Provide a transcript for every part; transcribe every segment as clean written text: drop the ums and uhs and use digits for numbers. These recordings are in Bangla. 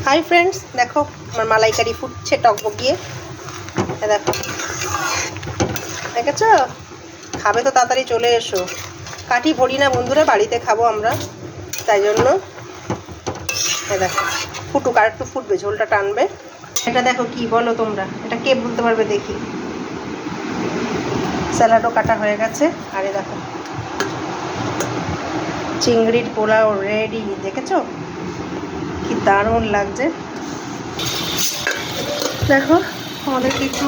হাই ফ্রেন্ডস, দেখো আমার মালাইকারি ফুটছে টকবগিয়ে। দেখো, দেখেছ? খাবে তো তাড়াতাড়ি চলে এসো। কাঠি ভরি না বন্ধুরা, বাড়িতে খাবো আমরা, তাই জন্য। দেখো ফুটুক, আর একটু ফুটবে, ঝোলটা টানবে। এটা দেখো কি বলো তোমরা, এটা কে বলতে পারবে দেখি। স্যালাডও কাটা হয়ে গেছে। আরে দেখো চিংড়ির পোলাও রেডি। দেখেছো কি দারুণ লাগছে। দেখো আমাদেরকে একটু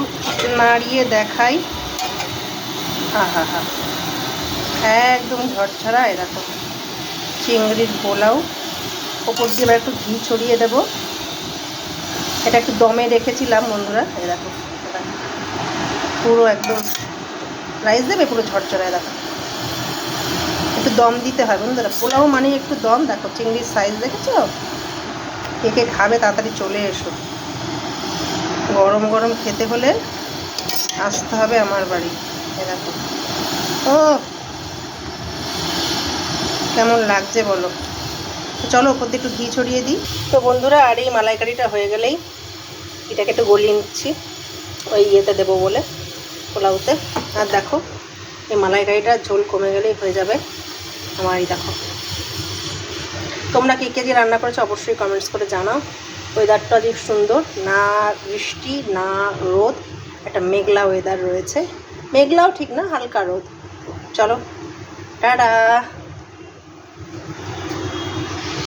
নাড়িয়ে দেখাই। হা হা হা, একদম ঝরঝরা। দেখো চিংড়ির পোলাও, ওপর দিয়ে এবার একটু ঘি ছড়িয়ে দেবো। এটা একটু দমে রেখেছিলাম বন্ধুরা। দেখো পুরো একদম রাইস দেবে, পুরো ঝরঝরায়। দেখো একটু দম দিতে হয় বন্ধুরা, পোলাও মানে একটু দম। দেখো চিংড়ির সাইজ দেখেছো? কে কে খাবে তাড়াতাড়ি চলে এসো। গরম গরম খেতে হলে আসতে হবে আমার বাড়ি। দেখো ও কেমন লাগছে বলো। চলো ওপর দিয়ে একটু ঘি ছড়িয়ে দিই। তো বন্ধুরা, আর এই মালাইকারিটা হয়ে গেলেই এটাকে একটু গলিয়ে নিচ্ছি ওই ইয়েতে দেবো বলে, পোলাওতে। আর দেখো এই মালাইকারিটার ঝোল কমে গেলেই হয়ে যাবে আমার। এই দেখো, তোমরা কে কে যে রান্না করেছো অবশ্যই কমেন্টস করে জানাও। ওয়েদারটা যে সুন্দর, না বৃষ্টি না রোদ, একটা মেঘলা ওয়েদার রয়েছে। মেঘলাও ঠিক না, হালকা রোদ। চলো টাটা।